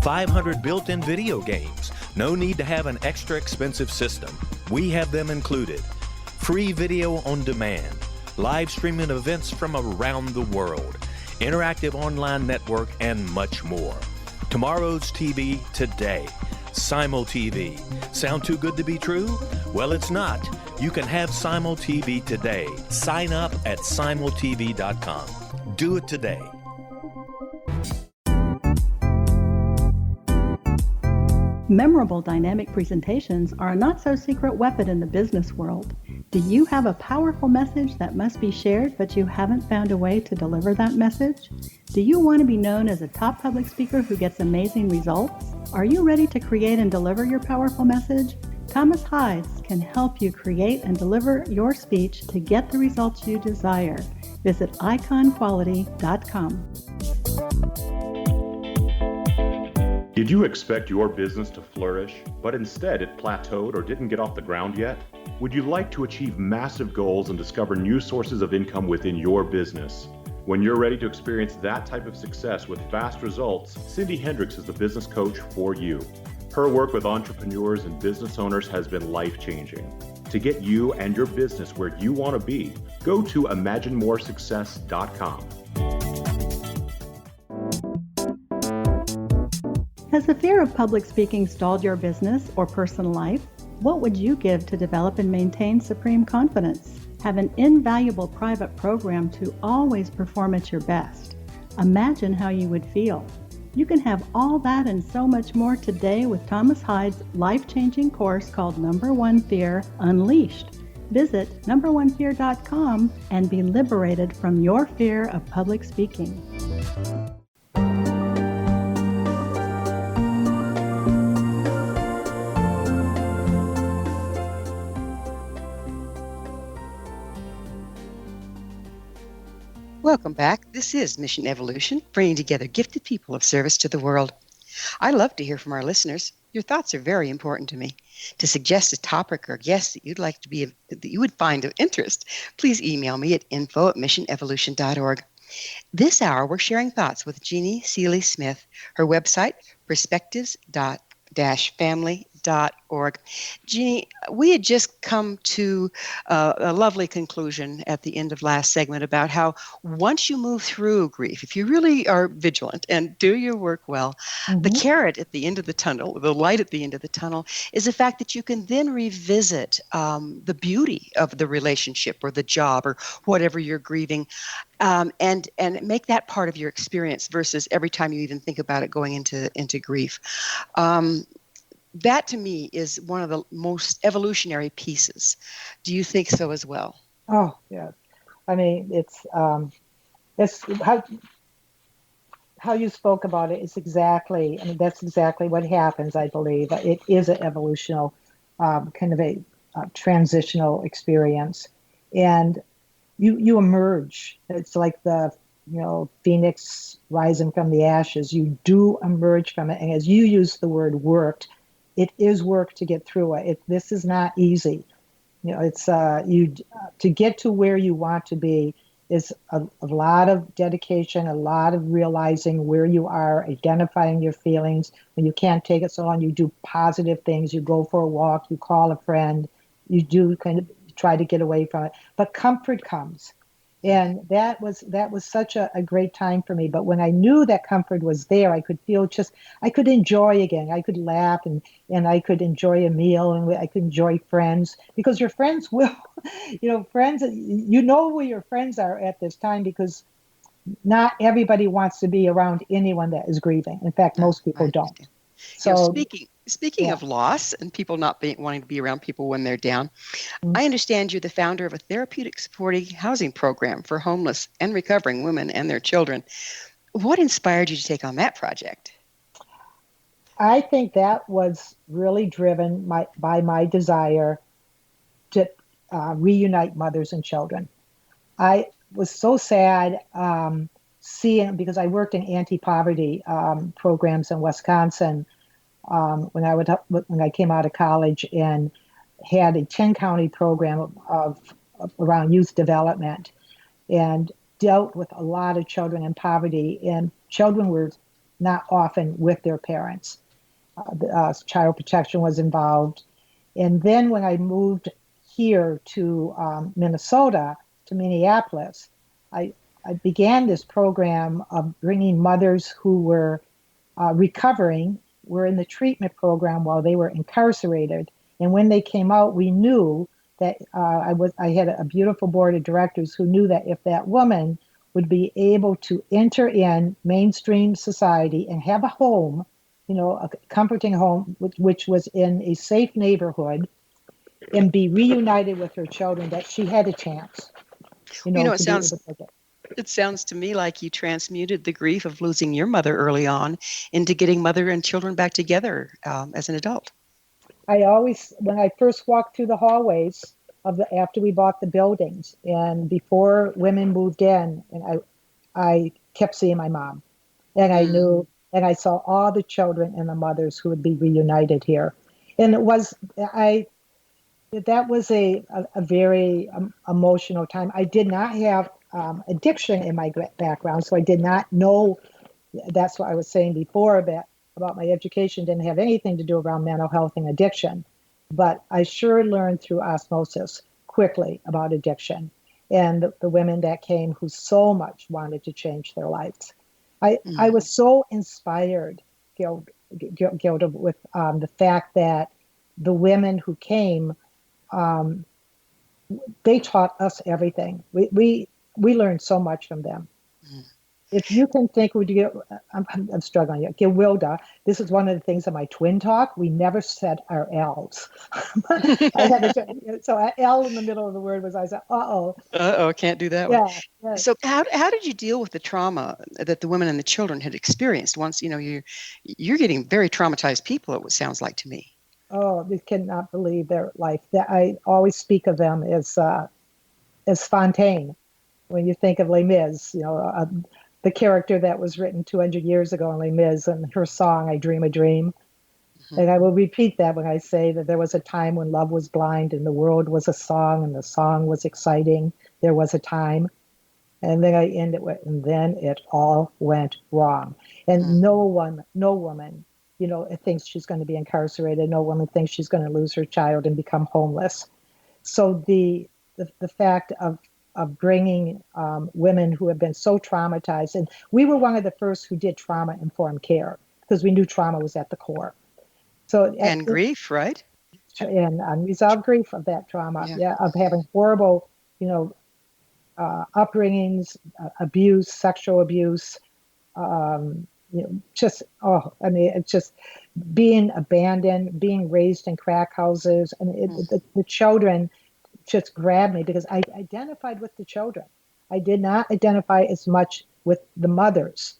500 built-in video games. No need to have an extra expensive system. We have them included. Free video on demand. Live streaming events from around the world, interactive online network, and much more. Tomorrow's TV today. Simul TV. Sound too good to be true? Well, it's not. You can have Simul TV today. Sign up at simultv.com. Do it today. Memorable dynamic presentations are a not-so-secret weapon in the business world. Do you have a powerful message that must be shared, but you haven't found a way to deliver that message? Do you want to be known as a top public speaker who gets amazing results? Are you ready to create and deliver your powerful message? Thomas Hides can help you create and deliver your speech to get the results you desire. Visit iconquality.com. Did you expect your business to flourish, but instead it plateaued or didn't get off the ground yet? Would you like to achieve massive goals and discover new sources of income within your business? When you're ready to experience that type of success with fast results, Cindy Hendricks is the business coach for you. Her work with entrepreneurs and business owners has been life-changing. To get you and your business where you want to be, go to imaginemoresuccess.com. Has the fear of public speaking stalled your business or personal life? What would you give to develop and maintain supreme confidence? Have an invaluable private program to always perform at your best. Imagine how you would feel. You can have all that and so much more today with Thomas Hides' life-changing course called Number One Fear Unleashed. Visit numberonefear.com and be liberated from your fear of public speaking. Welcome back. This is Mission Evolution, bringing together gifted people of service to the world. I love to hear from our listeners. Your thoughts are very important to me. To suggest a topic or guest that you'd like to be that you would find of interest, please email me at info@missionevolution.org. This hour, we're sharing thoughts with Jeannie Seeley-Smith. Her website, perspectives-family.com. relevance.org. Jeannie, we had just come to a lovely conclusion at the end of last segment about how once you move through grief, if you really are vigilant and do your work well, the carrot at the end of the tunnel, the light at the end of the tunnel, is the fact that you can then revisit the beauty of the relationship or the job or whatever you're grieving, and make that part of your experience versus every time you even think about it going into grief. That to me is one of the most evolutionary pieces. Do you think so as well? Oh, yeah. I mean, it's how you spoke about it is exactly, I mean, that's exactly what happens, I believe. It is an evolutional kind of a transitional experience. And you emerge. It's like the, phoenix rising from the ashes. You do emerge from it. And as you use the word worked, it is work to get through it. This is not easy. It's to get to where you want to be is a lot of dedication, a lot of realizing where you are, identifying your feelings. When you can't take it so long, you do positive things. You go for a walk, you call a friend, you do kind of try to get away from it. But comfort comes. And that was such a great time for me. But when I knew that comfort was there, I could feel I could enjoy again. I could laugh and I could enjoy a meal and I could enjoy friends, because your friends will, friends, where your friends are at this time, because not everybody wants to be around anyone that is grieving. In fact, most people don't. So speaking of loss and people not wanting to be around people when they're down, I understand you're the founder of a therapeutic supporting housing program for homeless and recovering women and their children. What inspired you to take on that project? I think that was really driven by my desire to reunite mothers and children. I was so sad seeing, because I worked in anti-poverty programs in Wisconsin when I came out of college, and had a 10-county program of around youth development, and dealt with a lot of children in poverty, and children were not often with their parents. Child protection was involved. And then when I moved here to Minnesota, to Minneapolis, I began this program of bringing mothers who were recovering, were in the treatment program while they were incarcerated. And when they came out, we knew that I had a beautiful board of directors who knew that if that woman would be able to enter in mainstream society and have a home, a comforting home, which was in a safe neighborhood, and be reunited with her children, that she had a chance. It sounds to me like you transmuted the grief of losing your mother early on into getting mother and children back together as an adult. When I first walked through the hallways after we bought the buildings and before women moved in, and I kept seeing my mom, and I knew, and I saw all the children and the mothers who would be reunited here. And that was a very emotional time. I did not have addiction in my background, so I did not know. That's what I was saying before about my education didn't have anything to do around mental health and addiction. But I sure learned through osmosis quickly about addiction and the women that came who so much wanted to change their lives. I was so inspired, Gilda, with the fact that the women who came, they taught us everything. We learned so much from them. If you can think, I'm struggling here. Gilda, this is one of the things in my twin talk. We never said our L's. So an L in the middle of the word was, I said, can't do that one. Yeah. So how did you deal with the trauma that the women and the children had experienced? Once, you're getting very traumatized people, it sounds like to me. Oh, you cannot believe their life. I always speak of them as Fontaine. When you think of Les Mis, the character that was written 200 years ago in Les Mis, and her song, I Dream a Dream. And I will repeat that when I say that there was a time when love was blind and the world was a song and the song was exciting. There was a time. And then I end it with, and then it all went wrong. And no woman, thinks she's going to be incarcerated. No woman thinks she's going to lose her child and become homeless. So the fact of bringing women who have been so traumatized, and we were one of the first who did trauma-informed care because we knew trauma was at the core. So and grief, right? And unresolved grief of that trauma, of having horrible, upbringings, abuse, sexual abuse, it's just being abandoned, being raised in crack houses, and the children just grabbed me because I identified with the children. I did not identify as much with the mothers,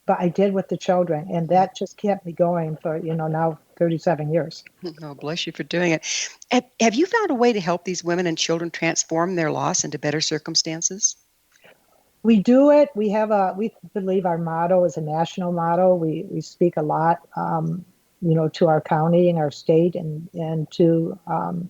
but I did with the children, and that just kept me going for now 37 years. Oh, bless you for doing it. Have you found a way to help these women and children transform their loss into better circumstances? We do it. We believe our motto is a national motto. We speak a lot, to our county and our state and to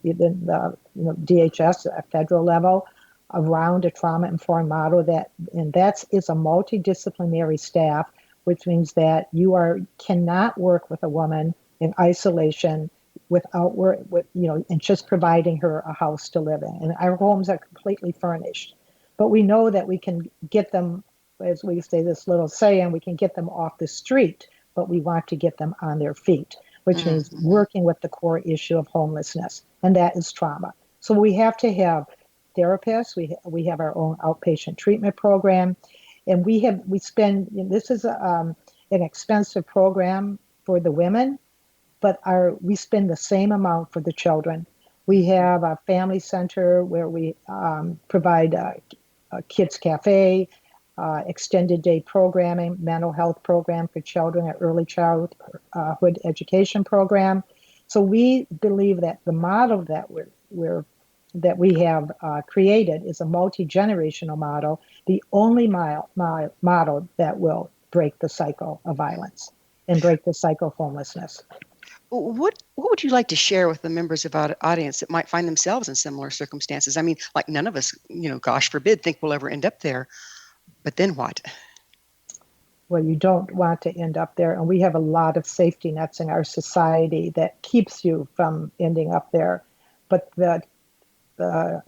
even the DHS at federal level around a trauma-informed model it's a multidisciplinary staff, which means that you cannot work with a woman in isolation without work and just providing her a house to live in. And our homes are completely furnished. But we know that we can get them, as we say this little saying, we can get them off the street, but we want to get them on their feet, which means working with the core issue of homelessness, and that is trauma. So we have to have therapists. We have our own outpatient treatment program, and this is an expensive program for the women, but we spend the same amount for the children. We have a family center where we provide a kids cafe, extended day programming, mental health program for children, an early childhood education program. So we believe that the model that we have created is a multi-generational model, the only model that will break the cycle of violence and break the cycle of homelessness. What would you like to share with the members of our audience that might find themselves in similar circumstances? I mean, like none of us, gosh forbid, think we'll ever end up there. But then what? Well, you don't want to end up there. And we have a lot of safety nets in our society that keeps you from ending up there. But the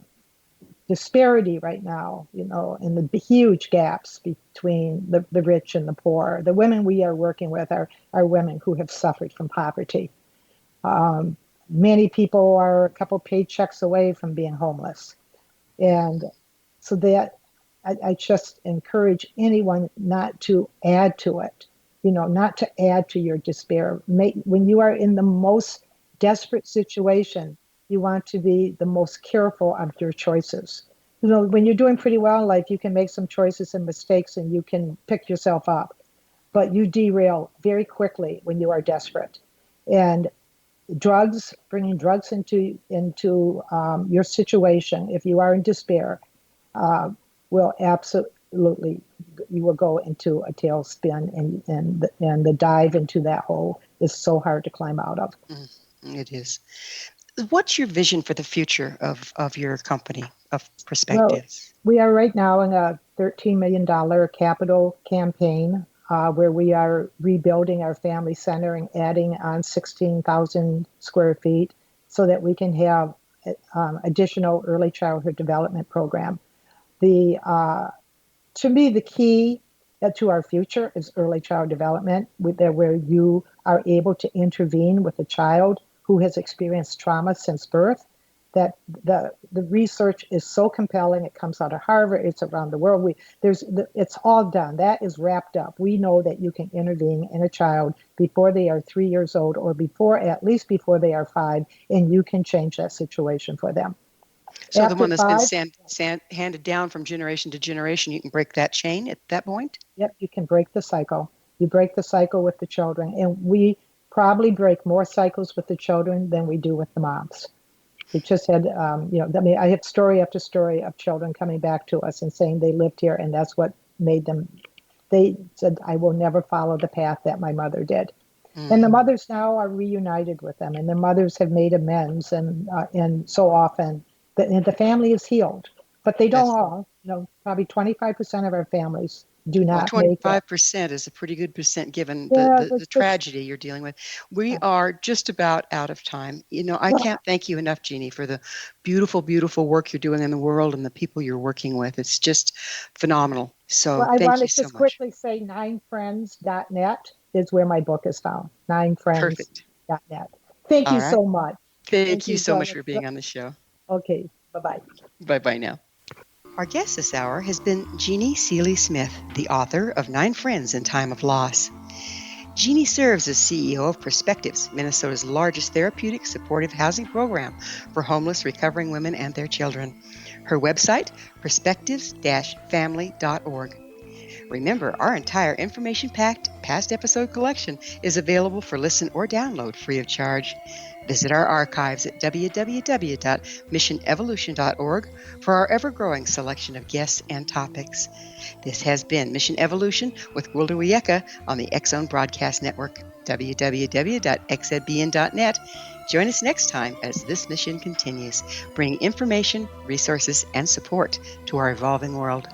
disparity right now, and the huge gaps between the rich and the poor. The women we are working with are women who have suffered from poverty. Many people are a couple paychecks away from being homeless. And so that I just encourage anyone not to add to it, not to add to your despair. When you are in the most desperate situation, you want to be the most careful of your choices. When you're doing pretty well in life, you can make some choices and mistakes and you can pick yourself up. But you derail very quickly when you are desperate. And bringing drugs into your situation, if you are in despair, will absolutely, you will go into a tailspin, and the dive into that hole is so hard to climb out of. It is. What's your vision for the future of your company of Perspectives? Well, we are right now in a $13 million capital campaign where we are rebuilding our family center and adding on 16,000 square feet so that we can have additional early childhood development program. To me, the key to our future is early child development, where you are able to intervene with a child who has experienced trauma since birth. That the research is so compelling. It comes out of Harvard. It's around the world. It's all done. That is wrapped up. We know that you can intervene in a child before they are 3 years old, or at least before they are 5, and you can change that situation for them. So After the one that's 5, been handed down from generation to generation, you can break that chain at that point? Yep, you can break the cycle. You break the cycle with the children. And we probably break more cycles with the children than we do with the moms. We just had, I have story after story of children coming back to us and saying they lived here, and that's what made them. They said, I will never follow the path that my mother did. Mm-hmm. And the mothers now are reunited with them, and the mothers have made amends, and so often the family is healed. But they don't all. Probably 25% of our families do Well, not make it. 25% is a pretty good percent given Yeah, the tragedy you're dealing with. We are just about out of time. I can't thank you enough, Jeannie, for the beautiful, beautiful work you're doing in the world and the people you're working with. It's just phenomenal. So Well, I thank want you to so just much. quickly say 9friends.net is where my book is found. Perfect. 9friends.net. Thank All you right. so much. Thank you so much for being on the show. Okay, bye-bye. Bye-bye now. Our guest this hour has been Jeannie Seeley-Smith, the author of 9 Friends in Time of Loss. Jeannie serves as CEO of Perspectives, Minnesota's largest therapeutic supportive housing program for homeless recovering women and their children. Her website, perspectives-family.org. Remember, our entire information-packed past episode collection is available for listen or download free of charge. Visit our archives at www.missionevolution.org for our ever-growing selection of guests and topics. This has been Mission Evolution with Gwilda Wiyaka on the X-Zone Broadcast Network, www.xzbn.net. Join us next time as this mission continues, bringing information, resources, and support to our evolving world.